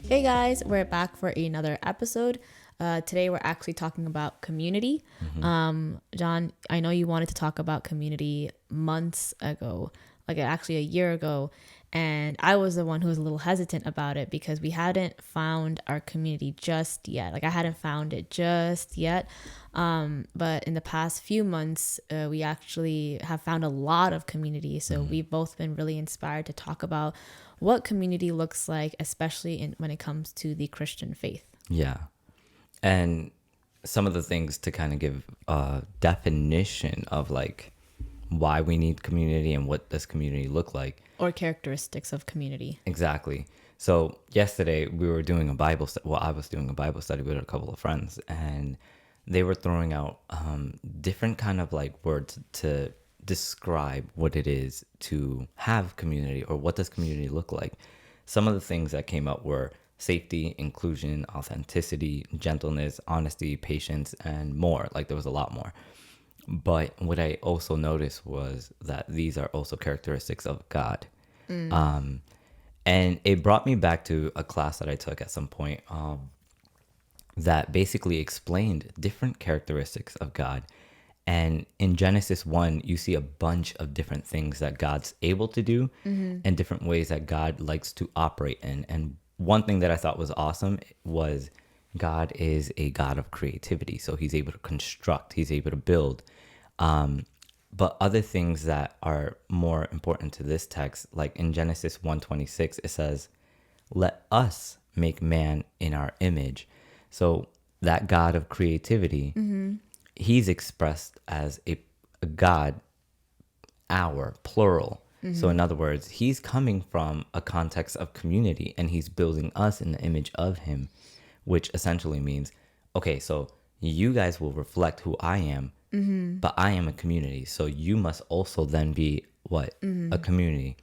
Hey guys, we're back for another episode. Today we're actually talking about community. John, I know you wanted to talk about community months ago, like actually a year ago, and I was the one who was a little hesitant about it because we hadn't found our community just yet. Like I hadn't found it just yet. But in the past few months, we actually have found a lot of community. So we've both been really inspired to talk about what community looks like, especially when it comes to the Christian faith. Yeah. And some of the things to kind of give a definition of like why we need community and what does community look like. Or characteristics of community. Exactly. So yesterday we were doing a Bible study. Well, I was doing a Bible study with a couple of friends, and they were throwing out different kind of like words to describe what it is to have community or what does community look like. Some of the things that came up were safety, inclusion, authenticity, gentleness, honesty, patience, and more. Like there was a lot more. But what I also noticed was that these are also characteristics of God. And it brought me back to a class that I took at some point that basically explained different characteristics of God. And in Genesis 1, you see a bunch of different things that God's able to do and different ways that God likes to operate in. And one thing that I thought was awesome was God is a God of creativity. So he's able to construct, he's able to build. But other things that are more important to this text, like in Genesis 1:26, it says, "Let us make man in our image." So that God of creativity, he's expressed as a God, our, plural. So in other words, he's coming from a context of community and he's building us in the image of him, which essentially means, okay, so you guys will reflect who I am, but I am a community. So you must also then be what? A community.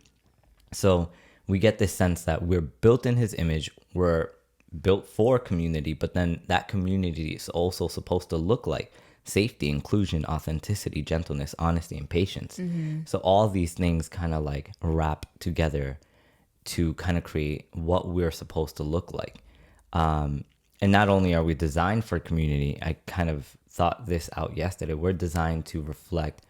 So we get this sense that we're built in his image, we're built for community, but then that community is also supposed to look like safety, inclusion, authenticity, gentleness, honesty, and patience. So all these things kind of like wrap together to kind of create what we're supposed to look like. And not only are we designed for community, I kind of thought this out yesterday, we're designed to reflect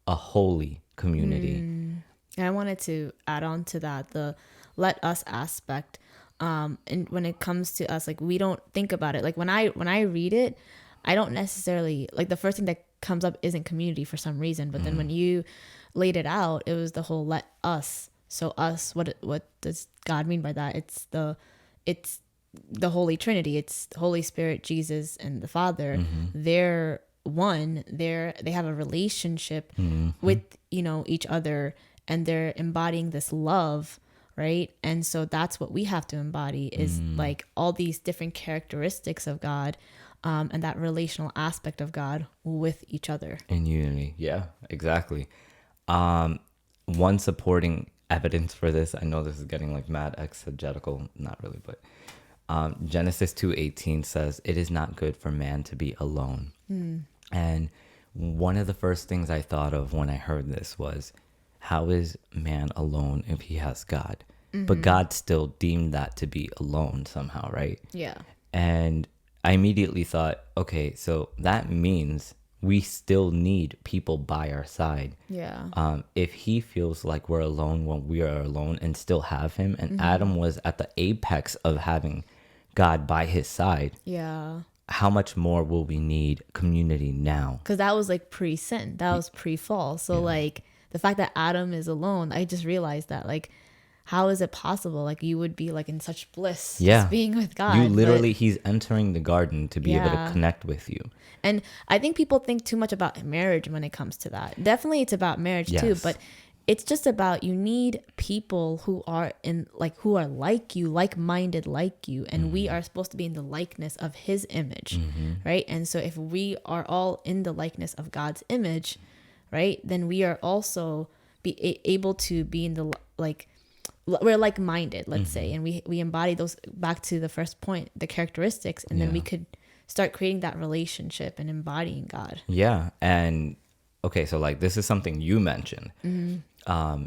a holy community. And I wanted to add on to that, the let us aspect. And when it comes to us, like we don't think about it. Like when I read it, I don't necessarily, like the first thing that comes up isn't community for some reason. But then when you laid it out, it was the whole let us. So us, what does God mean by that? It's the Holy Trinity. It's the Holy Spirit, Jesus, and the Father. They're one. They have a relationship with each other, and they're embodying this love, right? And so that's what we have to embody is like all these different characteristics of God, and that relational aspect of God with each other In unity. Yeah, exactly. One supporting evidence for this, I know this is getting like mad exegetical, not really, but Genesis 2:18 says, "It is not good for man to be alone." And one of the first things I thought of when I heard this was, how is man alone if he has God? But God still deemed that to be alone somehow, right? Yeah. And I immediately thought, okay, so that means we still need people by our side. Yeah. If he feels like we're alone when we are alone and still have him, and Adam was at the apex of having God by his side, Yeah. how much more will we need community now? Because that was like pre-sin, that was pre-fall. So like the fact that Adam is alone, I just realized that, like, how is it possible? Like you would be like in such bliss just being with God. You literally, he's entering the garden to be able to Yeah. connect with you. And I think people think too much about marriage when it comes to that. Definitely it's about marriage too, Yes. but it's just about, you need people who are who are like you, like-minded like you, and we are supposed to be in the likeness of his image, right? And so if we are all in the likeness of God's image, right, then we are also able to be in the we're like-minded, let's say, and we embody those, back to the first point, the characteristics, and then we could start creating that relationship and embodying God. Yeah. And okay, so like this is something you mentioned.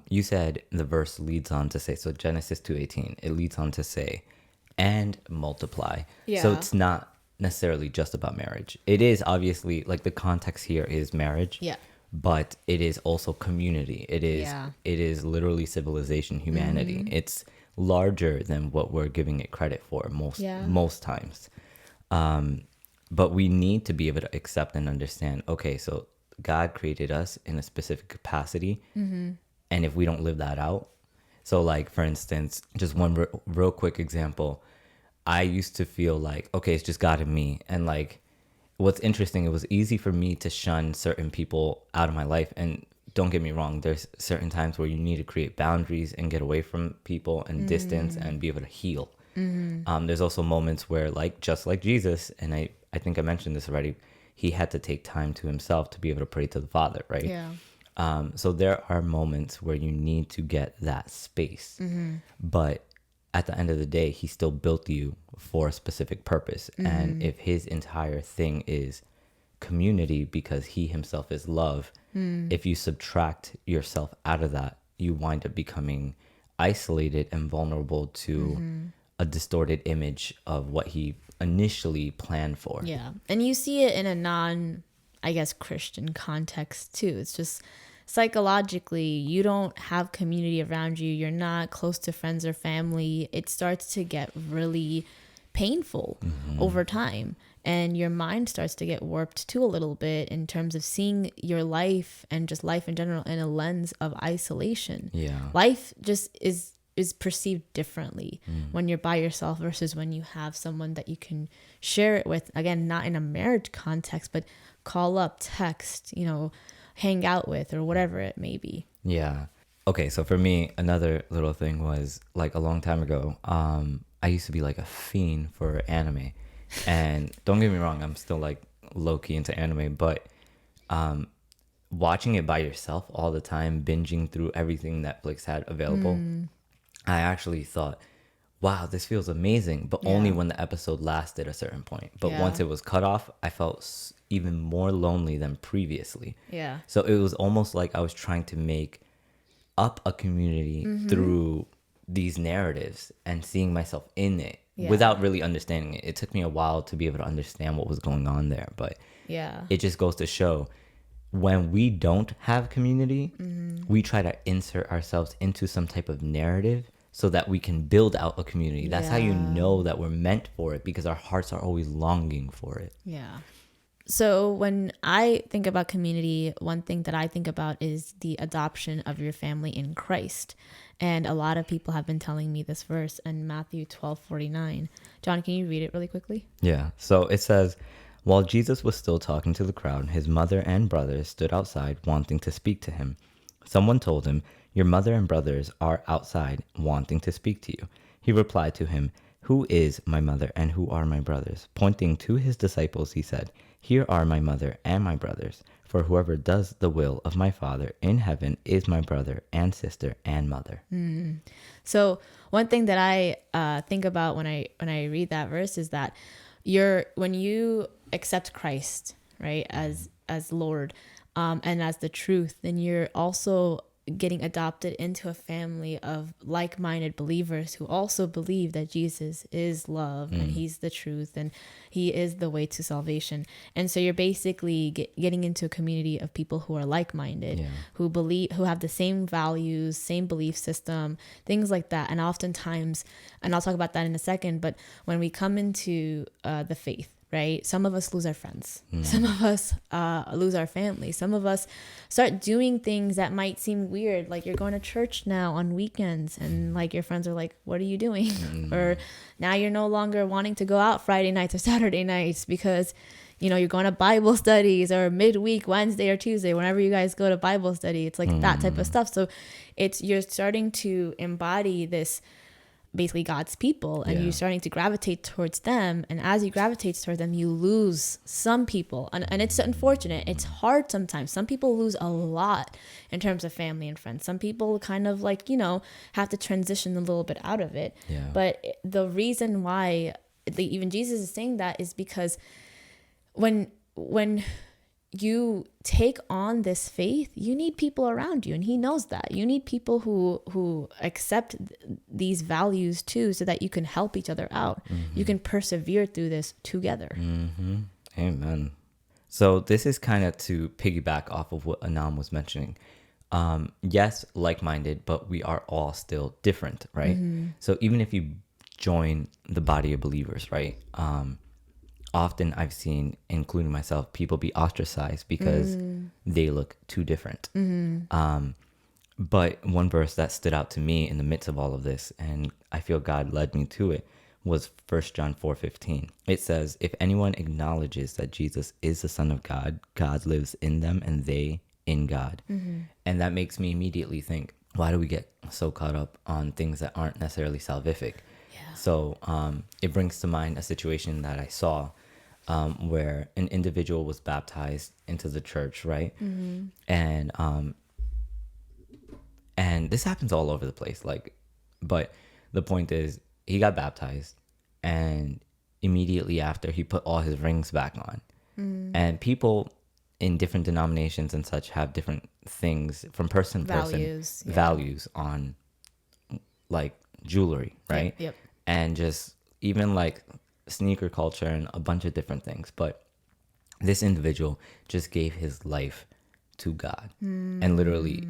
You said the verse leads on to say, so Genesis 2:18, it leads on to say, and multiply. So Yeah. it's not necessarily just about marriage. It is obviously like the context here is marriage. Yeah. But it is also community. Yeah. It is literally civilization, humanity. It's larger than what we're giving it credit for Yeah. most times. But we need to be able to accept and understand, okay, so God created us in a specific capacity. And if we don't live that out, so like, for instance, just one real quick example, I used to feel like, okay, it's just God and me. And like, what's interesting, it was easy for me to shun certain people out of my life. And don't get me wrong, there's certain times where you need to create boundaries and get away from people and distance and be able to heal. There's also moments where, like, just like Jesus, and I think I mentioned this already, he had to take time to himself to be able to pray to the Father, right? Yeah. So there are moments where you need to get that space. But at the end of the day, he still built you for a specific purpose. And if his entire thing is community because he himself is love, if you subtract yourself out of that, you wind up becoming isolated and vulnerable to a distorted image of what he initially planned for. Yeah. And you see it in a non, I guess, Christian context too. It's just psychologically, you don't have community around you. You're not close to friends or family. It starts to get really painful over time. And your mind starts to get warped too a little bit in terms of seeing your life and just life in general in a lens of isolation. Yeah. Life just is perceived differently when you're by yourself versus when you have someone that you can share it with. Again, not in a marriage context, but call up, text, hang out with, or whatever it may be. Yeah. Okay, so for me, another little thing was like a long time ago, I used to be like a fiend for anime. And don't get me wrong, I'm still like low key into anime, but watching it by yourself all the time, binging through everything Netflix had available, I actually thought, wow, this feels amazing, but only when the episode lasted a certain point. But once it was cut off, I felt even more lonely than previously. Yeah. So it was almost like I was trying to make up a community through these narratives and seeing myself in it without really understanding it. It took me a while to be able to understand what was going on there, but it just goes to show when we don't have community, we try to insert ourselves into some type of narrative so that we can build out a community. That's how you know that we're meant for it, because our hearts are always longing for it. Yeah. So when I think about community, one thing that I think about is the adoption of your family in Christ. And a lot of people have been telling me this verse in Matthew 12:49. John, can you read it really quickly? Yeah. So it says, while Jesus was still talking to the crowd, his mother and brothers stood outside wanting to speak to him. Someone told him, your mother and brothers are outside wanting to speak to you. He replied to him, who is my mother and who are my brothers? Pointing to his disciples, he said, here are my mother and my brothers. For whoever does the will of my Father in heaven is my brother and sister and mother. So one thing that I think about when I read that verse is that when you accept Christ, right, as Lord, and as the truth, then you're also getting adopted into a family of like-minded believers who also believe that Jesus is love and he's the truth and he is the way to salvation. And so you're basically getting into a community of people who are like-minded, who have the same values, same belief system, things like that. And oftentimes, and I'll talk about that in a second, but when we come into the faith, right? Some of us lose our friends. Some of us lose our family. Some of us start doing things that might seem weird. Like you're going to church now on weekends and like your friends are like, what are you doing? Or now you're no longer wanting to go out Friday nights or Saturday nights because, you're going to Bible studies or midweek, Wednesday or Tuesday, whenever you guys go to Bible study. It's like that type of stuff. So you're starting to embody this, basically God's people, and you're starting to gravitate towards them. And as you gravitate towards them, you lose some people. And it's unfortunate. It's hard sometimes. Some people lose a lot in terms of family and friends. Some people kind of like, have to transition a little bit out of it. Yeah. But the reason why even Jesus is saying that is because when you take on this faith, you need people around you, and he knows that. You need people who accept these values too, so that you can help each other out. You can persevere through this together. Amen. So this is kind of to piggyback off of what Anam was mentioning. Yes, like-minded, but we are all still different, right? So even if you join the body of believers, right? Often I've seen, including myself, people be ostracized because they look too different. But one verse that stood out to me in the midst of all of this, and I feel God led me to it, was 1 John 4:15. It says, if anyone acknowledges that Jesus is the Son of God, God lives in them and they in God. And that makes me immediately think, why do we get so caught up on things that aren't necessarily salvific? So it brings to mind a situation that I saw where an individual was baptized into the church, right? And this happens all over the place. But the point is, he got baptized, and immediately after, he put all his rings back on. And people in different denominations and such have different things from person to person, values on like jewelry, right? Yep. And just even like sneaker culture and a bunch of different things. But this individual just gave his life to God and literally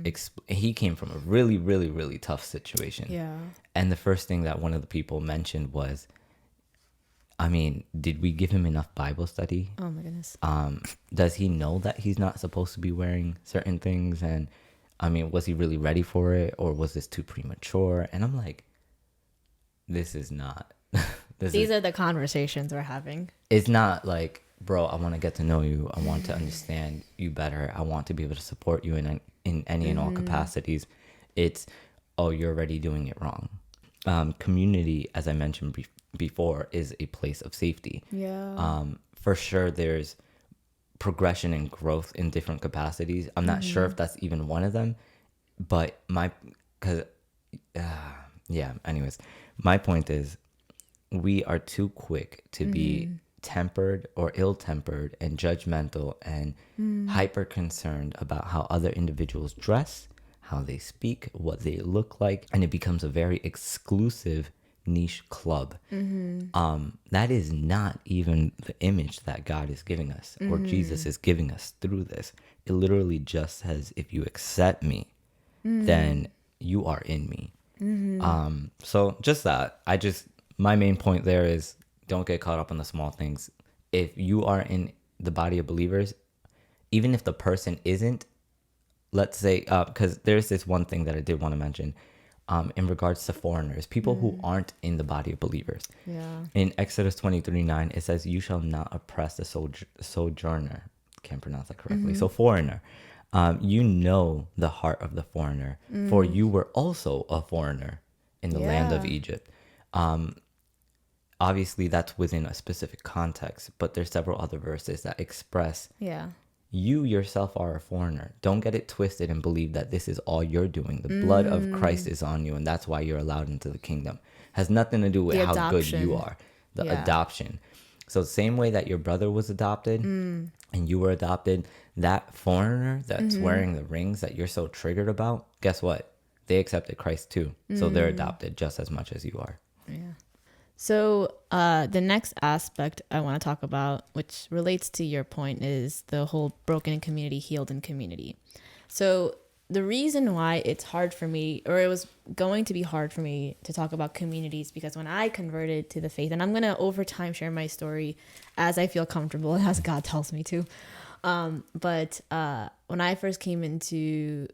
he came from a really, really, really tough situation. Yeah. And the first thing that one of the people mentioned was, I mean, did we give him enough Bible study? Oh my goodness. Does he know that he's not supposed to be wearing certain things? And I mean, was he really ready for it, or was this too premature? And I'm like, this is not. These are the conversations we're having. It's not like, bro, I want to get to know you. I want to understand you better. I want to be able to support you in any and all capacities. It's, oh, you're already doing it wrong. Community, as I mentioned before, is a place of safety. Yeah. For sure, there's progression and growth in different capacities. I'm not sure if that's even one of them, but anyways, my point is, we are too quick to be tempered or ill-tempered and judgmental and hyper concerned about how other individuals dress, how they speak, what they look like, and it becomes a very exclusive niche club. That is not even the image that God is giving us or Jesus is giving us through this. It literally just says, if you accept me, then you are in me. So just that, my main point there is, don't get caught up on the small things. If you are in the body of believers, even if the person isn't, let's say, because there's this one thing that I did want to mention in regards to foreigners, people who aren't in the body of believers. Yeah. In Exodus 23:9, it says, you shall not oppress the sojourner. Can't pronounce that correctly. So foreigner. You know the heart of the foreigner, for you were also a foreigner in the land of Egypt. Obviously, that's within a specific context, but there's several other verses that express you yourself are a foreigner. Don't get it twisted and believe that this is all you're doing. The blood of Christ is on you, and that's why you're allowed into the kingdom. Has nothing to do with how good you are. The adoption. So same way that your brother was adopted and you were adopted, that foreigner that's wearing the rings that you're so triggered about, guess what? They accepted Christ too. So they're adopted just as much as you are. Yeah. So the next aspect I want to talk about, which relates to your point, is the whole broken in community, healed in community. So the reason why it's hard for me, or it was going to be hard for me to talk about communities, because when I converted to the faith, and I'm going to over time share my story as I feel comfortable and as God tells me to. But when I first came into,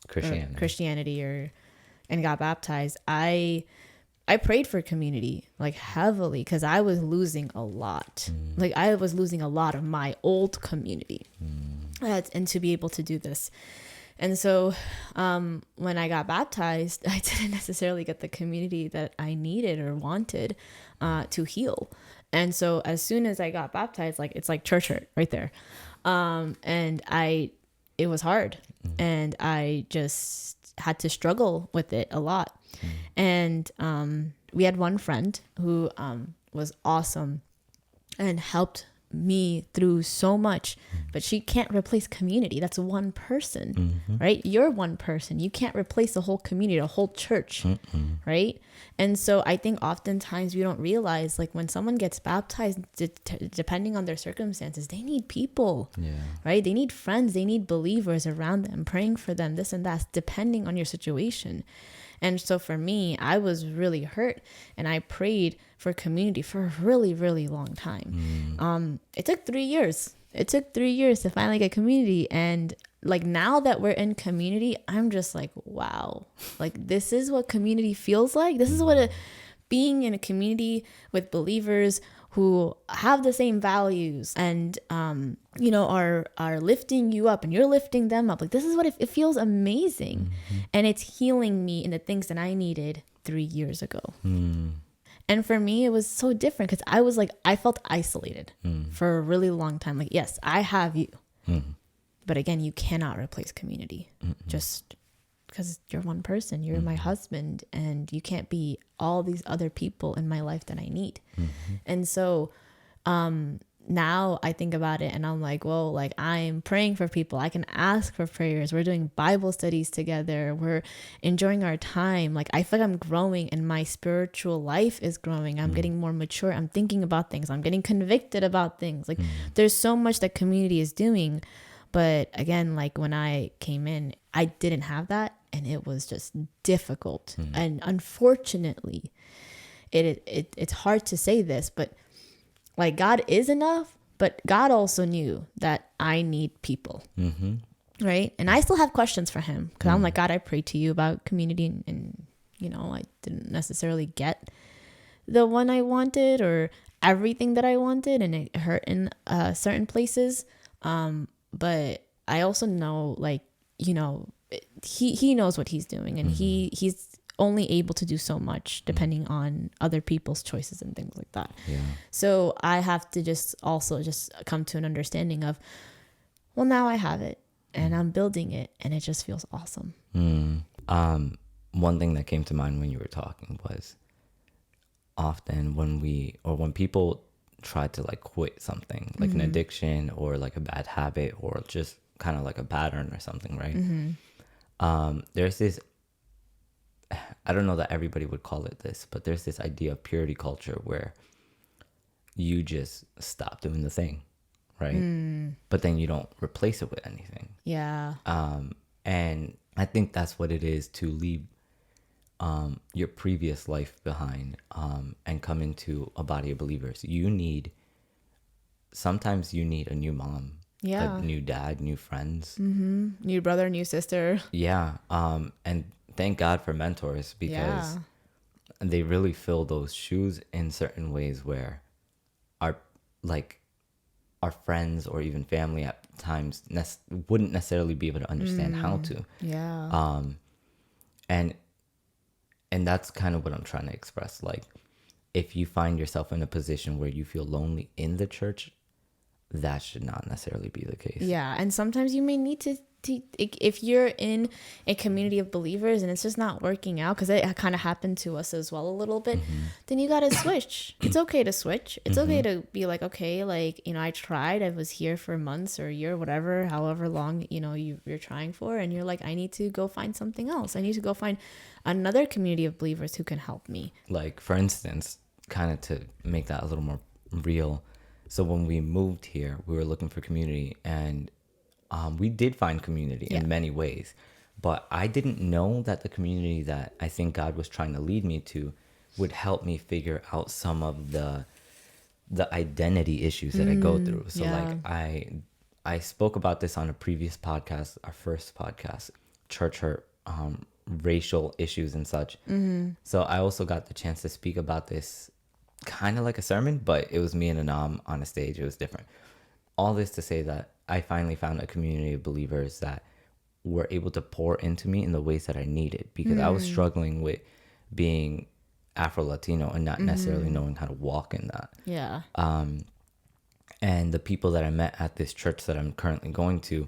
Christianity and got baptized, I prayed for community like heavily, because I was losing a lot. Like I was losing a lot of my old community, and to be able to do this. And so when I got baptized, I didn't necessarily get the community that I needed or wanted to heal. And so as soon as I got baptized, like it's like church hurt right there. And it was hard, and I just had to struggle with it a lot. And we had one friend who was awesome and helped me through so much, but she can't replace community. That's one person, right? You're one person. You can't replace a whole community, a whole church, right? And so I think oftentimes we don't realize, like, when someone gets baptized, depending on their circumstances, they need people, right? They need friends, they need believers around them, praying for them, this and that, depending on your situation. And so for me, I was really hurt, and I prayed for community for a really, really long time. It took 3 years. It took 3 years to finally get community. And like, now that we're in community, I'm just like, wow, like, this is what community feels like. This is what being in a community with believers who have the same values and, you know, are lifting you up and you're lifting them up. Like, this is what it feels amazing. And it's healing me in the things that I needed 3 years ago. And for me, it was so different because I was like, I felt isolated for a really long time. Like, yes, I have you. But again, you cannot replace community just because you're one person. You're my husband, and you can't be all these other people in my life that I need. And so now I think about it and I'm like, well, like, I'm praying for people. I can ask for prayers. We're doing Bible studies together. We're enjoying our time. Like, I feel like I'm growing and my spiritual life is growing. I'm getting more mature. I'm thinking about things. I'm getting convicted about things. Like, there's so much that community is doing. But again, like, when I came in, I didn't have that, and it was just difficult. And unfortunately, it's hard to say this, but like, God is enough, but God also knew that I need people, right? And I still have questions for him because I'm like, God, I prayed to you about community, and you know, I didn't necessarily get the one I wanted or everything that I wanted, and it hurt in certain places. But I also know, like, you know, he knows what he's doing, and he's only able to do so much depending on other people's choices and things like that. So I have to just come to an understanding of, well, now I have it and I'm building it, and it just feels awesome. One thing that came to mind when you were talking was, often when people try to like quit something, like an addiction or like a bad habit or just kind of like a pattern or something, right? There's this, I don't know that everybody would call it this, but there's this idea of purity culture where you just stop doing the thing, right? But then you don't replace it with anything. And I think that's what it is to leave your previous life behind and come into a body of believers. Sometimes you need a new mom, a new dad, new friends, new brother, new sister. And thank God for mentors, because they really fill those shoes in certain ways where our friends or even family at times wouldn't necessarily be able to understand how to. And that's kind of what I'm trying to express. Like, if you find yourself in a position where you feel lonely in the church, that should not necessarily be the case. And sometimes you may need to if you're in a community of believers and it's just not working out, because it kind of happened to us as well a little bit, then you got to switch. It's okay to switch. It's okay to be like, okay, like, you know, I tried. I was here for months or a year, whatever, however long, you know, you're trying for. And you're like, I need to go find something else. I need to go find another community of believers who can help me. Like, for instance, kind of to make that a little more real. So when we moved here, we were looking for community, and we did find community in many ways, but I didn't know that the community that I think God was trying to lead me to would help me figure out some of the identity issues that I go through. So like I spoke about this on a previous podcast, our first podcast, church hurt, racial issues and such. So I also got the chance to speak about this kind of like a sermon, but it was me and Anam on a stage. It was different. All this to say that I finally found a community of believers that were able to pour into me in the ways that I needed, because I was struggling with being Afro-Latino and not necessarily knowing how to walk in that. And the people that I met at this church that I'm currently going to,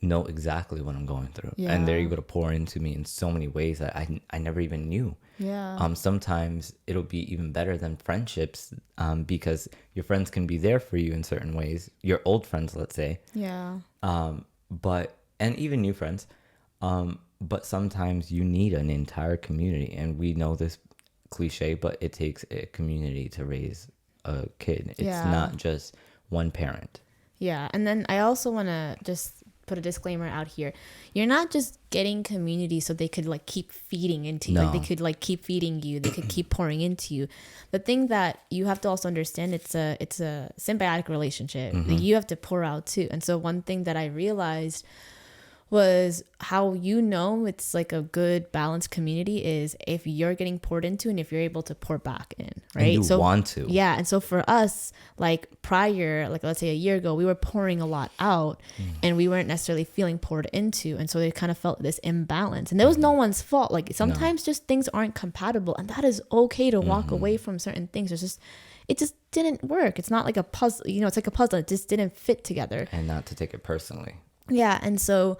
know exactly what I'm going through, and they're Yeah. able to pour into me in so many ways that I never even knew. Yeah. Sometimes it'll be even better than friendships, because your friends can be there for you in certain ways, your old friends, let's say, Yeah. but and even new friends, but sometimes you need an entire community, and we know this cliche, but it takes a community to raise a kid. It's Yeah. not just one parent. Yeah. And then I also want to just put a disclaimer out here. You're not just getting community so they could like keep feeding into you. Like they No. could like keep feeding you. They could keep pouring into you. The thing that you have to also understand, it's a symbiotic relationship. You have to pour out too. And so one thing that I realized was how it's like a good balanced community is if you're getting poured into and if you're able to pour back in, right? And you So want to. yeah, and so for us, like prior, like let's say a year ago, we were pouring a lot out and we weren't necessarily feeling poured into, and so they kind of felt this imbalance, and there was no one's fault. Like sometimes just things aren't compatible, and that is okay to walk away from certain things. It just didn't work. It's not like a puzzle, it's like a puzzle. It just didn't fit together. And not to take it personally. Yeah, and so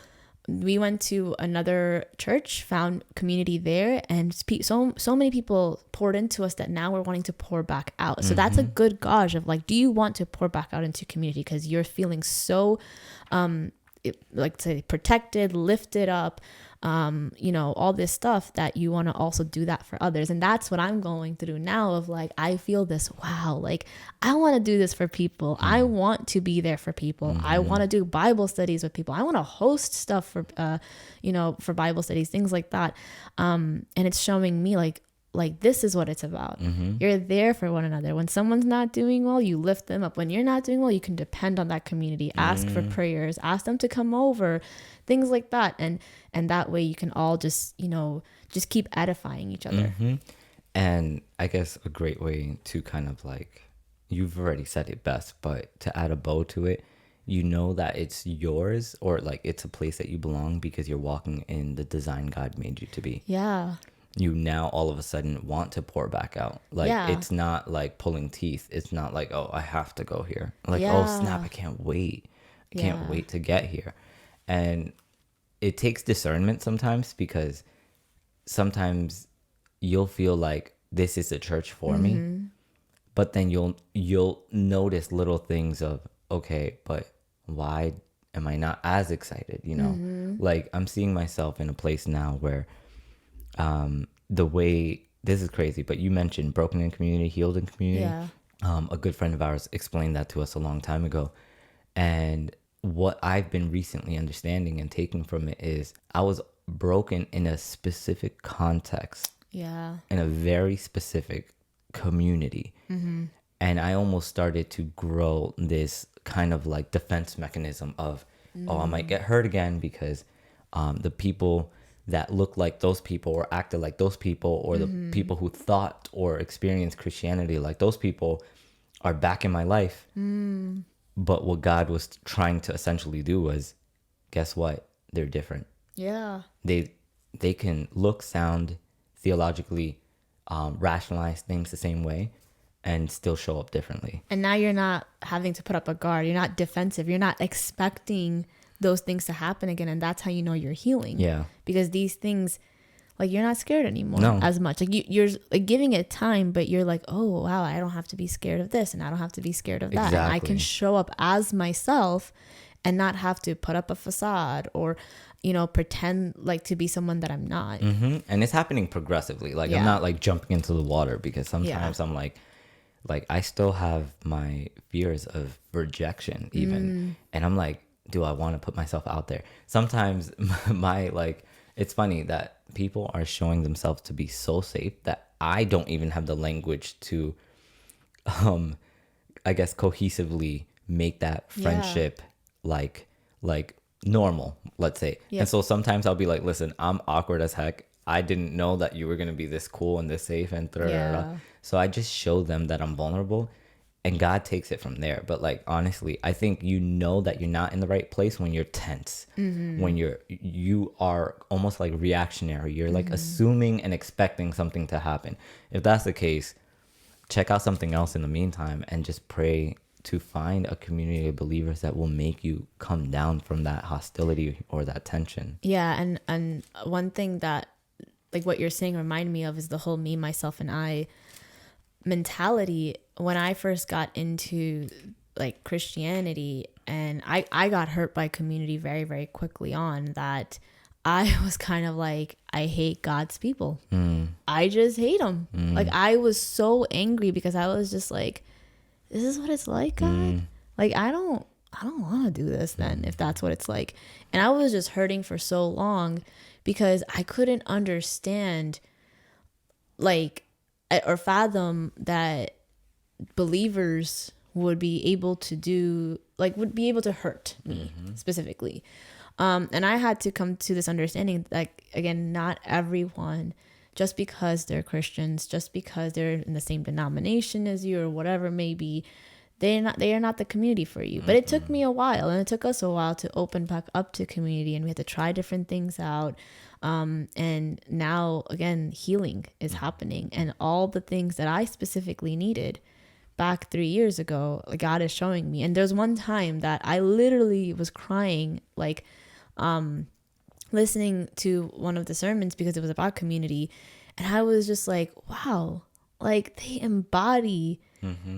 we went to another church, found community there, and so many people poured into us that now we're wanting to pour back out. So that's a good gauge of like, do you want to pour back out into community because you're feeling so like say protected, lifted up, all this stuff that you want to also do that for others. And that's what I'm going through now of like, I feel this, wow, like I want to do this for people. I want to be there for people. I want to do Bible studies with people. I want to host stuff for, for Bible studies, things like that. And it's showing me like this is what it's about. You're there for one another. When someone's not doing well, you lift them up. When you're not doing well, you can depend on that community, ask for prayers, ask them to come over, things like that. And that way you can all just keep edifying each other. And I guess a great way to kind of like, you've already said it best, but to add a bow to it, you know that it's yours, or like it's a place that you belong because you're walking in the design God made you to be. Yeah. You now all of a sudden want to pour back out. Like it's not like pulling teeth. It's not like, oh, I have to go here. Like, oh snap, I can't wait. I can't wait to get here. And it takes discernment sometimes, because sometimes you'll feel like this is the church for me, but then you'll notice little things of, okay, but why am I not as excited? Like I'm seeing myself in a place now where the way, this is crazy, but you mentioned broken in community, healed in community. Yeah. A good friend of ours explained that to us a long time ago. And what I've been recently understanding and taking from it is I was broken in a specific context, Yeah. in a very specific community. And I almost started to grow this kind of like defense mechanism of, oh, I might get hurt again because the people that look like those people or acted like those people, or the people who thought or experienced Christianity like those people are back in my life. But what God was trying to essentially do was, guess what? They're different. Yeah. They can look, sound, theologically rationalize things the same way and still show up differently. And now you're not having to put up a guard. You're not defensive. You're not expecting those things to happen again. And that's how you know you're healing. Yeah. Because these things, like you're not scared anymore No. as much. Like you're like giving it time, but you're like, oh, wow, I don't have to be scared of this and I don't have to be scared of that. And I can Exactly. show up as myself and not have to put up a facade or, pretend like to be someone that I'm not. And it's happening progressively. Like I'm not like jumping into the water, because sometimes I'm like I still have my fears of rejection even. And I'm like, do I want to put myself out there? Sometimes my like, it's funny that people are showing themselves to be so safe that I don't even have the language to, I guess, cohesively make that friendship like normal, let's say. Yeah. And so sometimes I'll be like, listen, I'm awkward as heck. I didn't know that you were going to be this cool and this safe and so I just show them that I'm vulnerable, and God takes it from there. But like, honestly, I think that you're not in the right place when you're tense, when you are almost like reactionary. You're like assuming and expecting something to happen. If that's the case, check out something else in the meantime and just pray to find a community of believers that will make you come down from that hostility or that tension. Yeah, and one thing that, like, what you're saying remind me of is the whole me, myself, and I mentality. When I first got into like Christianity, and I got hurt by community very, very quickly on that. I was kind of like, I hate God's people. I just hate them. Like, I was so angry because I was just like, this is what it's like, God. Like, I don't want to do this then, if that's what it's like. And I was just hurting for so long because I couldn't understand, like, or fathom that believers would be able to do, like, would be able to hurt me specifically. And I had to come to this understanding that, again, not everyone, just because they're Christians, just because they're in the same denomination as you or whatever it may be, they are not the community for you. But it took me a while, and it took us a while to open back up to community, and we had to try different things out. And now, again, healing is happening, and all the things that I specifically needed back 3 years ago, like, God is showing me. And there's one time that I literally was crying, like, listening to one of the sermons because it was about community, and I was just like, wow, like, they embody,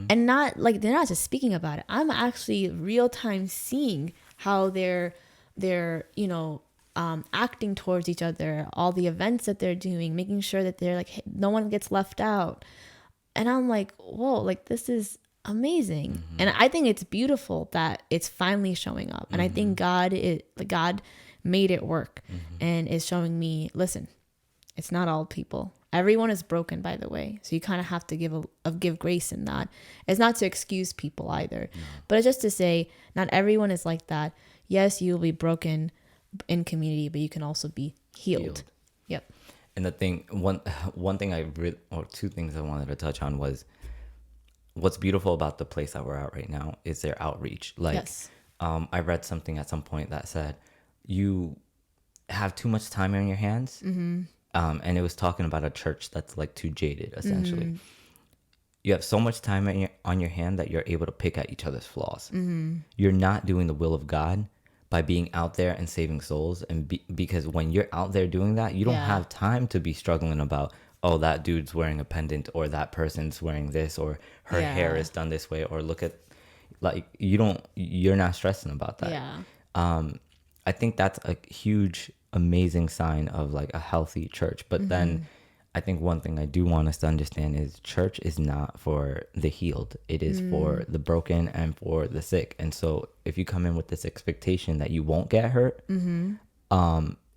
and not like, they're not just speaking about it. I'm actually real time seeing how they're acting towards each other, all the events that they're doing, making sure that they're like, hey, no one gets left out. And I'm like, whoa, like, this is amazing. And I think it's beautiful that it's finally showing up. And I think God made it work and is showing me, listen, it's not all people. Everyone is broken, by the way. So you kind of have to give grace in that. It's not to excuse people either, but it's just to say, not everyone is like that. Yes, you will be broken in community, but you can also be healed. Yep. And the thing, one thing or two things I wanted to touch on was, what's beautiful about the place that we're at right now is their outreach. Like, Yes. I read something at some point that said, you have too much time on your hands. And it was talking about a church that's like too jaded, essentially. You have so much time on your hand that you're able to pick at each other's flaws. You're not doing the will of God by being out there and saving souls. And because when you're out there doing that, you don't have time to be struggling about, oh, that dude's wearing a pendant, or that person's wearing this, or her hair is done this way, or look at, like, you're not stressing about that. I think that's a huge, amazing sign of like a healthy church. But then I think one thing I do want us to understand is church is not for the healed. It is for the broken and for the sick. And so if you come in with this expectation that you won't get hurt,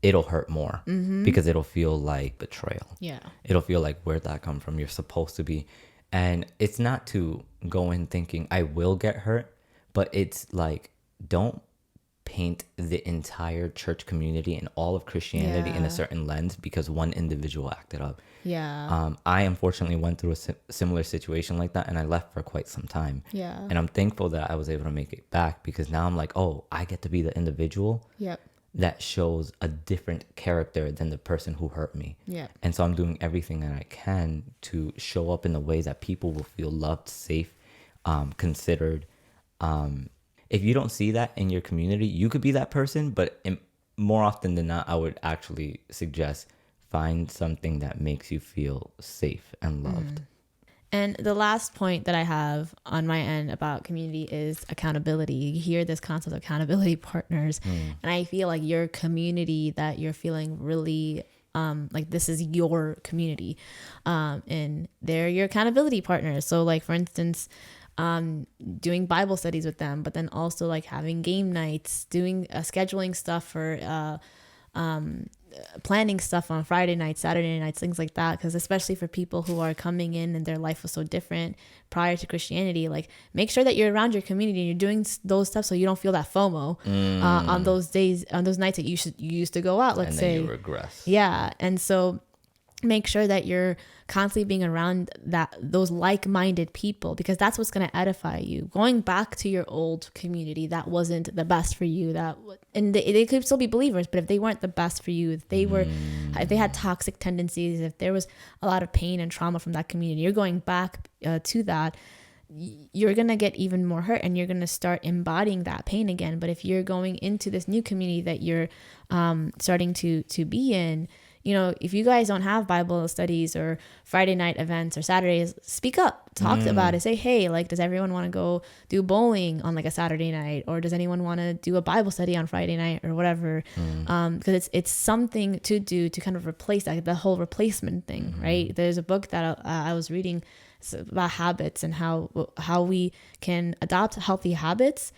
it'll hurt more because it'll feel like betrayal. Yeah. It'll feel like, where'd that come from? You're supposed to be. And it's not to go in thinking I will get hurt, but it's like, don't paint the entire church community and all of Christianity in a certain lens because one individual acted up. I unfortunately went through a similar situation like that, and I left for quite some time. And I'm thankful that I was able to make it back, because now I'm like, oh, I get to be the individual that shows a different character than the person who hurt me. And so I'm doing everything that I can to show up in a way that people will feel loved, safe, considered. If you don't see that in your community, you could be that person, but more often than not, I would actually suggest find something that makes you feel safe and loved. And the last point that I have on my end about community is accountability. You hear this concept of accountability partners, and I feel like your community that you're feeling really like this is your community, and they're your accountability partners. So, like, for instance, doing Bible studies with them, but then also like having game nights, doing scheduling stuff for planning stuff on Friday nights, Saturday nights, things like that. Because especially for people who are coming in and their life was so different prior to Christianity, like, make sure that you're around your community and you're doing those stuff so you don't feel that FOMO on those days, on those nights that you used to go out, let's say. And then you regress. And so make sure that you're constantly being around those like-minded people, because that's what's going to edify you. Going back to your old community that wasn't the best for you, and they could still be believers, but if they weren't the best for you, if they had toxic tendencies, if there was a lot of pain and trauma from that community, you're going back to that. you're going to get even more hurt, and you're going to start embodying that pain again. But if you're going into this new community that you're starting to be in, you know, if you guys don't have Bible studies or Friday night events or Saturdays, speak up, talk about it, say, hey, like, does everyone want to go do bowling on like a Saturday night, or does anyone want to do a Bible study on Friday night or whatever? Because it's something to do to kind of replace that, the whole replacement thing, right? There's a book that I was reading about habits, and how we can adopt healthy habits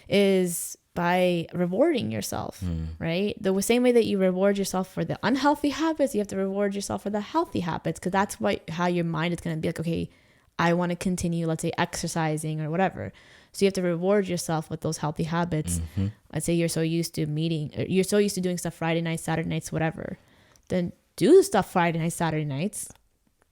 is by rewarding yourself, right? The same way that you reward yourself for the unhealthy habits, you have to reward yourself for the healthy habits, because that's how your mind is going to be like, okay, I want to continue, let's say, exercising or whatever. So you have to reward yourself with those healthy habits. Let's say you're so used to you're so used to doing stuff Friday nights, Saturday nights, whatever. Then do stuff Friday nights, Saturday nights,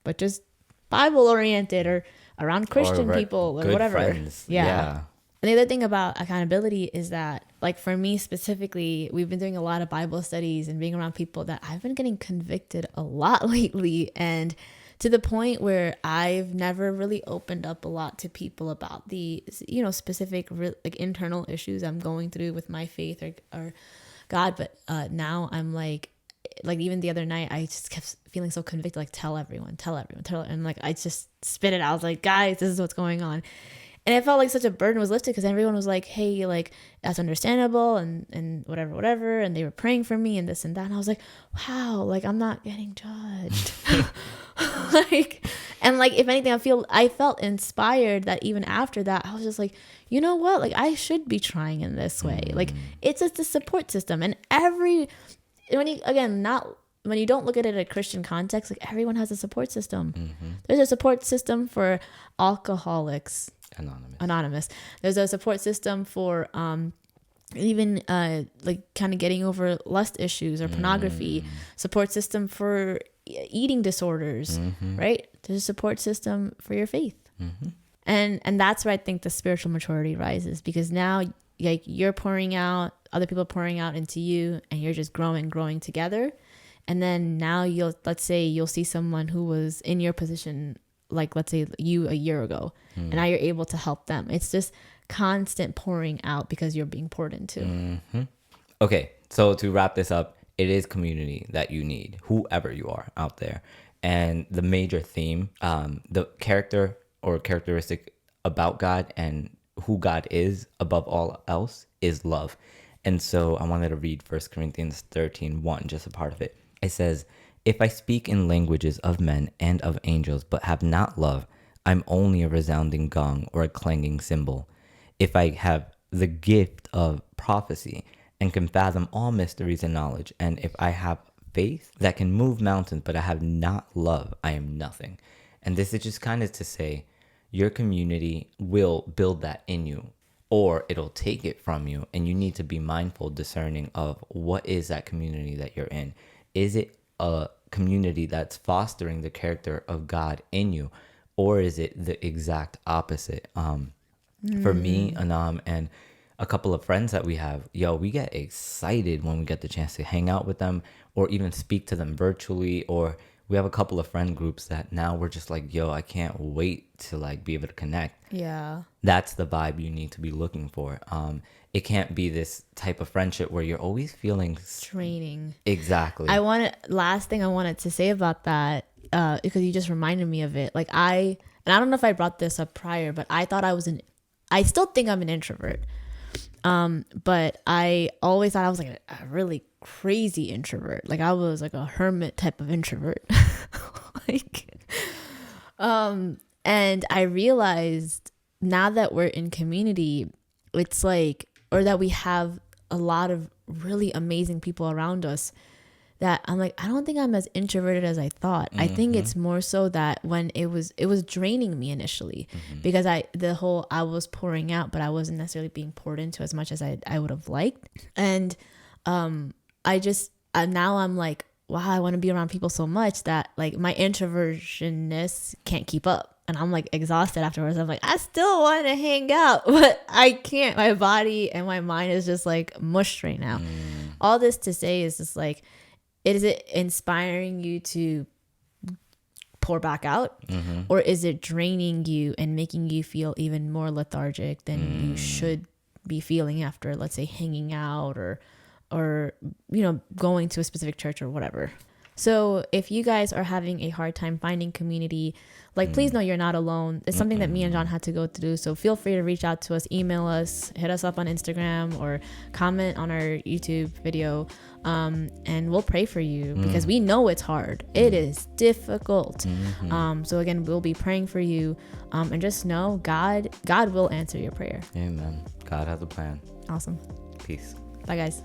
but just Bible oriented or around Christian people or whatever. Friends. Yeah. And the other thing about accountability is that, like, for me specifically, we've been doing a lot of Bible studies and being around people that I've been getting convicted a lot lately, and to the point where I've never really opened up a lot to people about the, you know, specific like internal issues I'm going through with my faith or God. But now I'm like even the other night, I just kept feeling so convicted, like, tell everyone. And like, I just spit it out. I was like, guys, this is what's going on. And it felt like such a burden was lifted, because everyone was like, hey, like, that's understandable, and whatever. And they were praying for me and this and that. And I was like, wow, like, I'm not getting judged. Like, and like, if anything, I felt inspired that even after that, I was just like, you know what? Like, I should be trying in this way. Like, it's just a support system. And when you don't look at it in a Christian context, like, everyone has a support system. There's a support system for alcoholics. Anonymous. There's a support system for even like kind of getting over lust issues or pornography. Support system for eating disorders, right? There's a support system for your faith. And that's where I think the spiritual maturity rises, because now, like, you're pouring out, other people are pouring out into you, and you're just growing together. And then now let's say you'll see someone who was in your position, like, let's say you a year ago, and now you're able to help them. It's just constant pouring out because you're being poured into. Okay, so to wrap this up, it is community that you need, whoever you are out there. And the major theme, the character or characteristic about God and who God is above all else is love. And so I wanted to read 1 Corinthians 13:1, just a part of it. It says, if I speak in languages of men and of angels, but have not love, I'm only a resounding gong or a clanging cymbal. If I have the gift of prophecy and can fathom all mysteries and knowledge, and if I have faith that can move mountains, but I have not love, I am nothing. And this is just kind of to say, your community will build that in you, or it'll take it from you, and you need to be mindful, discerning of what is that community that you're in. Is it a community that's fostering the character of God in you, or is it the exact opposite? For me, Anam, and a couple of friends that we have, we get excited when we get the chance to hang out with them or even speak to them virtually. Or we have a couple of friend groups that now we're just like, I can't wait to like be able to connect. Yeah. That's the vibe you need to be looking for. It can't be this type of friendship where you're always feeling straining. Exactly. Last thing I wanted to say about that, because you just reminded me of it. Like and I don't know if I brought this up prior, but I thought I still think I'm an introvert. But I always thought I was like a really crazy introvert. Like I was like a hermit type of introvert. And I realized now that we're in community, it's like, or that we have a lot of really amazing people around us, that I'm like, I don't think I'm as introverted as I thought. I think it's more so that when it was draining me initially, because I was pouring out, but I wasn't necessarily being poured into as much as I would have liked. And now I'm like, wow, I want to be around people so much that like my introversionness can't keep up. And I'm like exhausted afterwards. I'm like, I still want to hang out, but I can't. My body and my mind is just like mushed right now. All this to say is just like, is it inspiring you to pour back out, or is it draining you and making you feel even more lethargic than you should be feeling after, let's say, hanging out or going to a specific church or whatever. So if you guys are having a hard time finding community, like, please know you're not alone. It's something that me and John had to go through. So feel free to reach out to us, email us, hit us up on Instagram, or comment on our YouTube video. And we'll pray for you because we know it's hard. It is difficult. So again, we'll be praying for you. And just know God will answer your prayer. Amen. God has a plan. Awesome. Peace. Bye, guys.